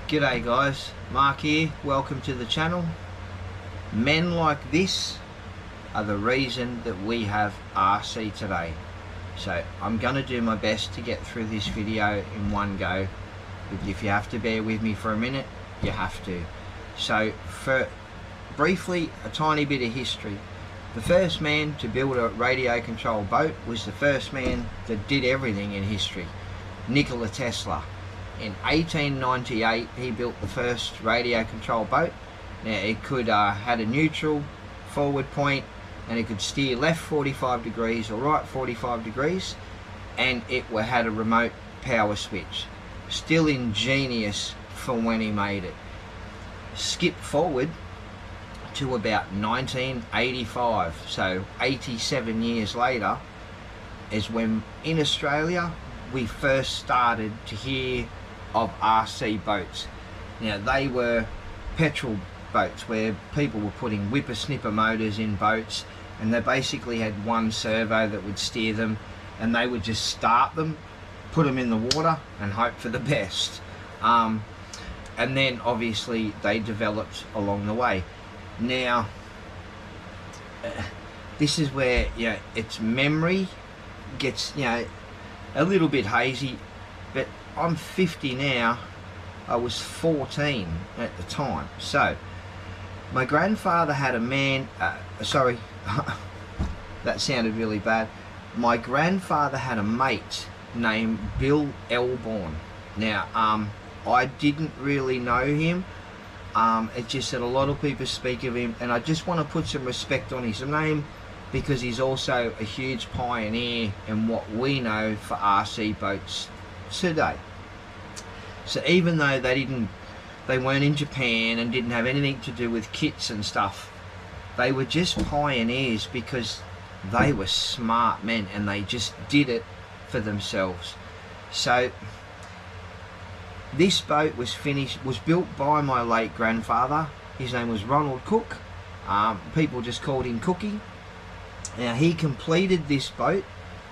G'day guys, Mark here, welcome to the channel. Men like this are the reason that we have RC today. So I'm going to do my best to get through this video in one go. If you have to bear with me for a minute, you have to. So for briefly, a tiny bit of history. The first man to build a radio controlled boat was the first man that did everything in history, Nikola Tesla. In 1898 he built the first radio controlled boat. Now it could had a neutral forward point, and it could steer left 45 degrees or right 45 degrees, and it had a remote power switch. Still ingenious for when he made it. Skip forward to about 1985, so 87 years later is when in Australia we first started to hear of RC boats. Now they were petrol boats where people were putting whippersnipper motors in boats, and they basically had one servo that would steer them, and they would just start them, put them in the water and hope for the best. And then obviously they developed along the way. Now this is where its memory gets a little bit hazy, but I'm 50 now. I was 14 at the time. So my grandfather had a man sorry that sounded really bad. My grandfather had a mate named Bill Elborn. Now I didn't really know him. It's just that a lot of people speak of him, and I just want to put some respect on his name because he's also a huge pioneer in what we know for RC boats today. So even though they weren't in Japan and didn't have anything to do with kits and stuff, they were just pioneers because they were smart men and they just did it for themselves. So this boat was built by my late grandfather. His name was Ronald Cook. People just called him Cookie. Now he completed this boat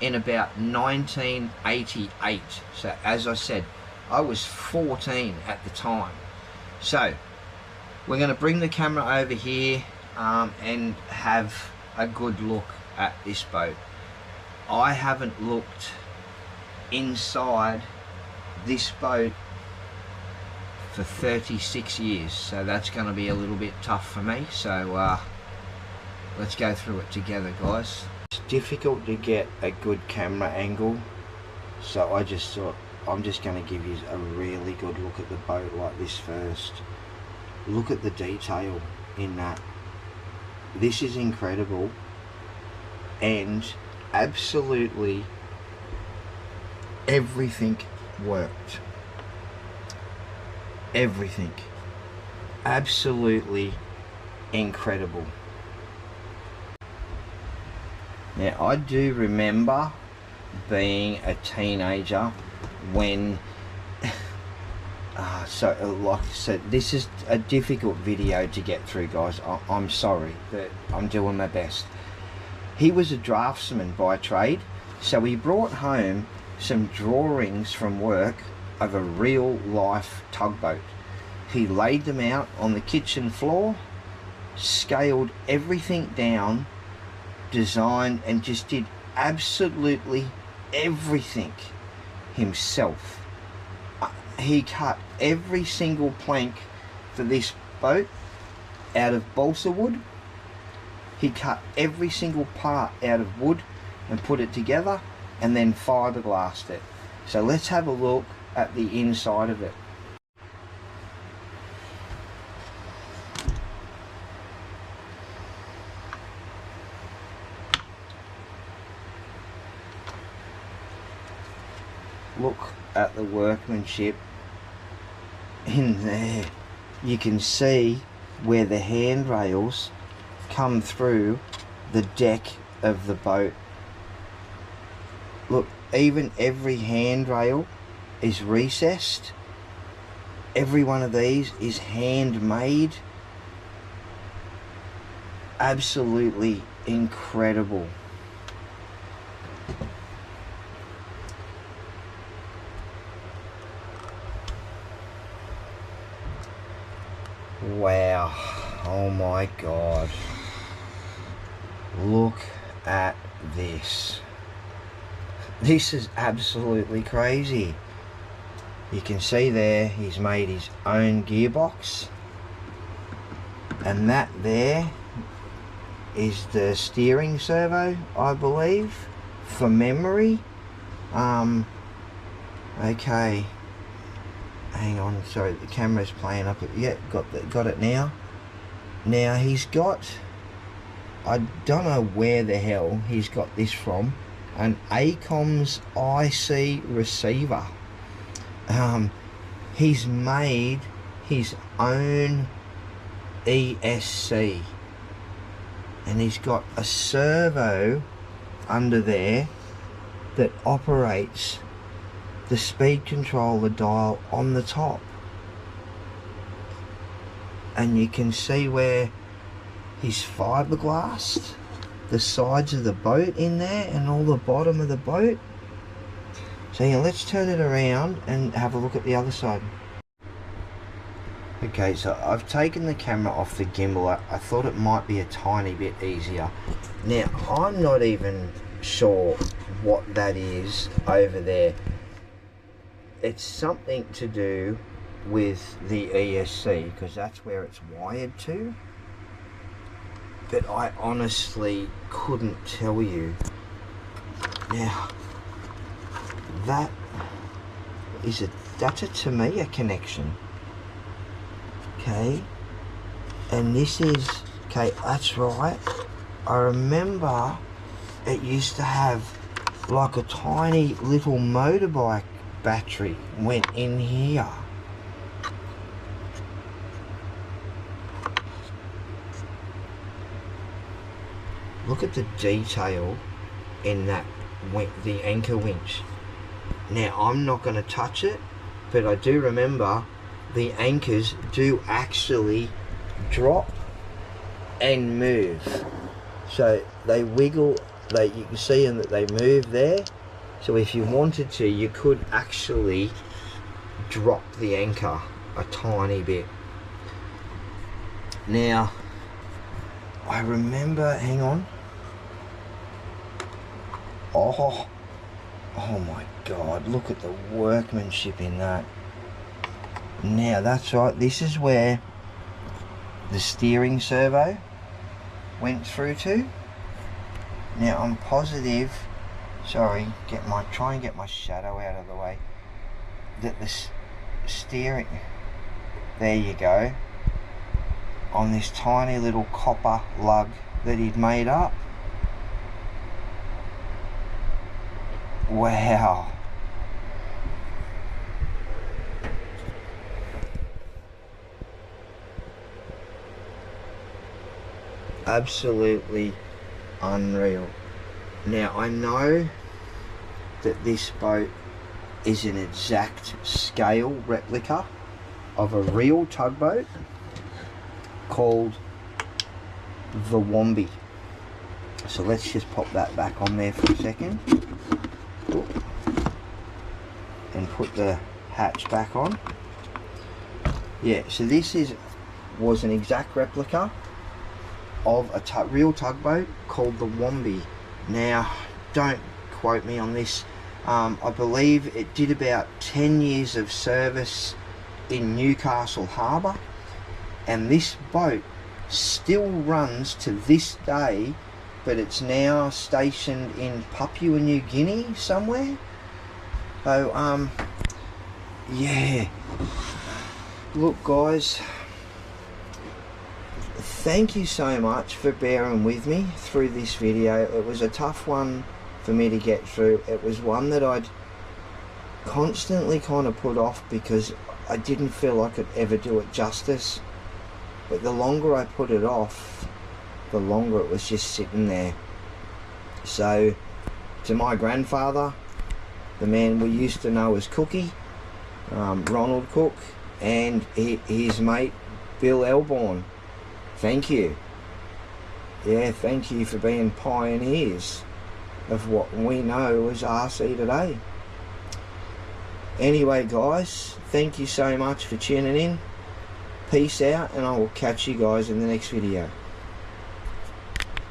in about 1988. So as I said, I was 14 at the time. So we're going to bring the camera over here and have a good look at this boat. I haven't looked inside this boat for 36 years, so that's going to be a little bit tough for me. So let's go through it together, guys. It's difficult to get a good camera angle, so I just thought I'm just going to give you a really good look at the boat like this first. Look at the detail in that. This is incredible, and absolutely everything worked. Everything. Absolutely incredible. Now I do remember being a teenager when so like I said, this is a difficult video to get through, guys. I'm sorry, but I'm doing my best. He was a draftsman by trade, so he brought home some drawings from work of a real life tugboat. He laid them out on the kitchen floor, scaled everything down, designed, and just did absolutely everything himself. He cut every single plank for this boat out of balsa wood. He cut every single part out of wood and put it together, and then fiberglassed it. So let's have a look at the inside of it. Look at the workmanship in there. You can see where the handrails come through the deck of the boat. Look, even every handrail is recessed. Every one of these is handmade. Absolutely incredible. Wow, oh my god, look at this. This is absolutely crazy. You can see there he's made his own gearbox, and that there is the steering servo, I believe, for memory. Okay, hang on, sorry, the camera's playing up. Yeah, got it now. Now he's got, I don't know where the hell he's got this from, an ACOMS IC receiver. He's made his own ESC, and he's got a servo under there that operates the speed controller dial on the top, and you can see where he's fiberglassed the sides of the boat in there and all the bottom of the boat. So yeah, let's turn it around and have a look at the other side. Okay, so I've taken the camera off the gimbal. I thought it might be a tiny bit easier. Now, I'm not even sure what that is over there. It's something to do with the ESC, because that's where it's wired to. But I honestly couldn't tell you. Now, that's a Tamiya connection. Okay, and this is, okay, that's right. I remember it used to have like a tiny little motorbike battery went in here. Look at the detail in that, the anchor winch. Now, I'm not going to touch it, but I do remember the anchors do actually drop and move. So they wiggle, you can see them that they move there. So if you wanted to, you could actually drop the anchor a tiny bit. Now, I remember, hang on. Oh my God, look at the workmanship in that. Now, that's right, this is where the steering servo went through to. Now, I'm positive, sorry, try and get my shadow out of the way, that the steering, there you go, on this tiny little copper lug that he'd made up. Wow. Absolutely unreal. Now, I know that this boat is an exact scale replica of a real tugboat called the Wombi. So let's just pop that back on there for a second and put the hatch back on. Yeah, so this was an exact replica of a real tugboat called the Wombi. Now, don't quote me on this. I believe it did about 10 years of service in Newcastle Harbour, and this boat still runs to this day, but it's now stationed in Papua New Guinea somewhere. So yeah, look guys, thank you so much for bearing with me through this video. It was a tough one for me to get through. It was one that I'd constantly kind of put off because I didn't feel I could ever do it justice. But the longer I put it off, the longer it was just sitting there. So, to my grandfather, the man we used to know as Cookie, Ronald Cook, and his mate Bill Elborn, thank you. Yeah, thank you for being pioneers of what we know as RC today. Anyway guys, thank you so much for tuning in. Peace out, and I will catch you guys in the next video.